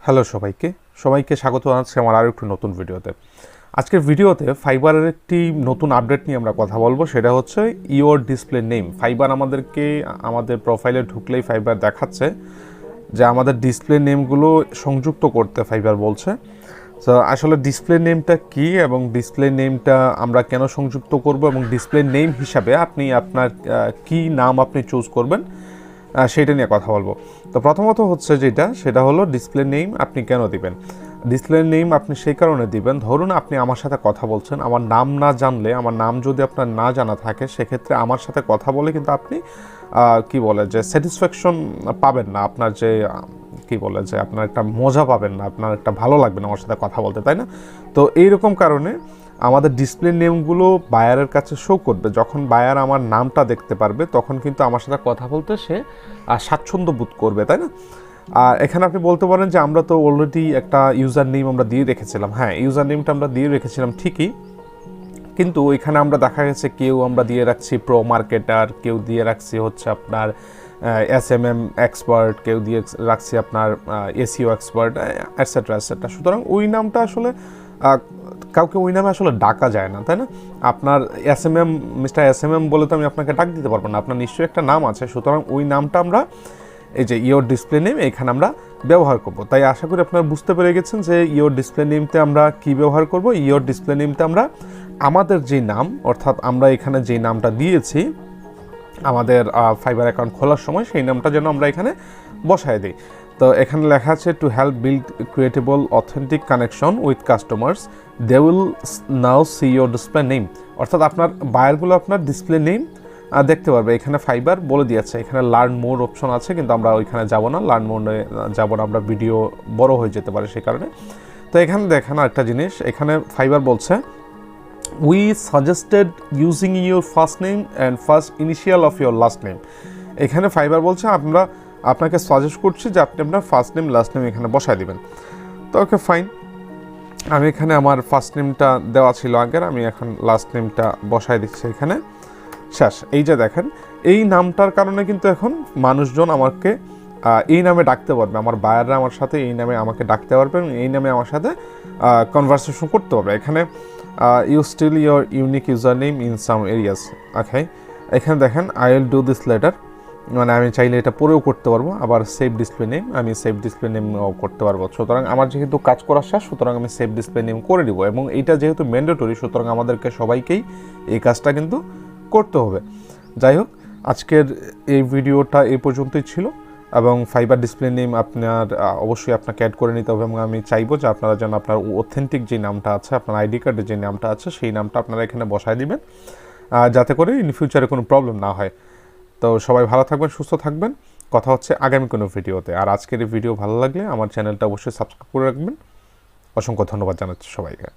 Hello সবাইকে স্বাগত জানাচ্ছি আমার আরও একটু নতুন ভিডিওতে। আজকের ভিডিওতে ফাইবারের একটি নতুন আপডেট নিয়ে আমরা কথা বলবো, সেটা হচ্ছে ইওর ডিসপ্লে নেম। ফাইবার আমাদেরকে আমাদের প্রোফাইলে ঢুকলেই ফাইবার দেখাচ্ছে যে আমাদের ডিসপ্লে নেমগুলো সংযুক্ত করতে ফাইবার বলছে। তো আসলে ডিসপ্লে নেমটা কি এবং ডিসপ্লে নেমটা আমরা কেন সংযুক্ত করব এবং ডিসপ্লে নেম হিসাবে আপনি আপনার কি নাম আপনি চুজ করবেন সেইটা নিয়ে কথা বলবো। তো প্রথমত হচ্ছে সেটা হলো ডিসপ্লে নেম আপনি কেন দিবেন। ডিসপ্লে নেম আপনি সেই কারণে দিবেন, ধরুন আপনি আমার সাথে কথা বলছেন, আমার নাম না জানলে, আমার নাম যদি আপনার না জানা থাকে, সেক্ষেত্রে আমার সাথে কথা বলে কিন্তু আপনি কি বলে যে স্যাটিসফ্যাকশন পাবেন না, আপনার যে কি বলে যে আপনার একটা মজা পাবেন না, আপনার একটা ভালো লাগবে না আমার সাথে কথা বলতে, তাই না? তো এইরকম কারণে আমাদের ডিসপ্লে নেমগুলো বায়ারের কাছে শো করবে। যখন বায়ার আমার নামটা দেখতে পারবে তখন কিন্তু আমার সাথে কথা বলতে সে স্বাচ্ছন্দ্য বোধ করবে, তাই না? আর এখানে আপনি বলতে পারেন যে আমরা তো অলরেডি একটা ইউজার নেম আমরা দিয়ে রেখেছিলাম। হ্যাঁ, ইউজার নেমটা আমরা দিয়ে রেখেছিলাম ঠিকই, কিন্তু এখানে আমরা দেখা গেছে কেউ আমরা দিয়ে রাখছি প্রো মার্কেটার, কেউ দিয়ে রাখছি হচ্ছে আপনার SMM এক্সপার্ট, কেউ দিয়ে রাখছি আপনার SEO এক্সপার্ট, এটসেট্রা এটসেট্রা। সুতরাং ওই নামটা আসলে কাউকে ওই নামে আসলে ডাকা যায় না, তাই না? আপনার মিস্টার SMM বলে তো আমি আপনাকে ডাক দিতে পারবো না, আপনার নিশ্চয়ই একটা নাম আছে। সুতরাং ওই নামটা আমরা এই যে ইওর ডিসপ্লে নেম এখানে আমরা ব্যবহার করব। তাই আশা করি আপনারা বুঝতে পেরে গেছেন যে ইওর ডিসপ্লে নেমতে আমরা কি ব্যবহার করব। ইওর ডিসপ্লে নেমতে আমরা আমাদের যে নাম, অর্থাৎ আমরা এখানে যে নামটা দিয়েছি আমাদের ফাইবার অ্যাকাউন্ট খোলার সময়, সেই নামটা যেন আমরা এখানে বসায় দিই। তো এখানে লেখা আছে to help build creatable authentic connection with customers, they will now see your display name. অর্থাৎ আপনার বায়ারগুলো আপনার ডিসপ্লে নেম দেখতে পারবে। এখানে ফাইবার বলে দিয়েছে, এখানে লার্ন মোর অপশন আছে, কিন্তু আমরা ওইখানে যাব না, লার্ন মোরে যাব না, আমরা ভিডিও বড় হয়ে যেতে পারে সেই কারণে। তো এখানে দেখেন একটা জিনিস, এখানে ফাইবার বলছে we suggested using your first name and first initial of your last name. এখানে ফাইবার বলছে আমরা আপনাকে সাজেস্ট করছি যে আপনি আপনার ফার্স্ট নেম লাস্ট নেম এখানে বসায় দিবেন। তো ওকে ফাইন, আমি এখানে আমার ফার্স্ট নেমটা দেওয়া ছিল আগের, আমি এখন লাস্ট নেমটা বসায় দিচ্ছি এখানে। শেষ। এই যে দেখেন, এই নামটার কারণে কিন্তু এখন মানুষজন আমাকে এই নামে ডাকতে পারবে, আমার বায়াররা আমার সাথে এই নামে আমাকে ডাকতে পারবে এবং এই নামে আমার সাথে কনভারসেশন করতে পারবে। এখানে you still your unique user name in some areas. Okay, এখানে দেখেন I will do this later, মানে আমি চাইলে এটা পরেও করতে পারবো। আবার সেভ ডিসপ্লে নেম, আমি সেভ ডিসপ্লে নেমও করতে পারবো। সুতরাং আমার যেহেতু কাজ করা শেষ, সুতরাং আমি সেভ ডিসপ্লে নেম করে দিব এবং এইটা যেহেতু ম্যান্ডেটরি, সুতরাং আমাদেরকে সবাইকেই এই কাজটা কিন্তু করতে হবে। যাই হোক, আজকের এই ভিডিওটা এই পর্যন্তই ছিল এবং ফাইবার ডিসপ্লে নেম আপনার অবশ্যই আপনাকে অ্যাড করে নিতে হবে এবং আমি চাইবো যে আপনারা যেন আপনার অথেন্টিক যে নামটা আছে, আপনার আইডি কার্ডে যে নামটা আছে, সেই নামটা আপনারা এখানে বসায় দিবেন, যাতে করে ইন ফিউচারে কোনো প্রবলেম না হয়। তো সবাই ভালো থাকবেন, সুস্থ থাকবেন, কথা হচ্ছে আগামী কোনো ভিডিওতে। আর আজকের এই ভিডিও ভালো লাগলে আমার চ্যানেলটা অবশ্যই সাবস্ক্রাইব করে রাখবেন। অসংখ্য ধন্যবাদ জানাচ্ছি সবাইকে।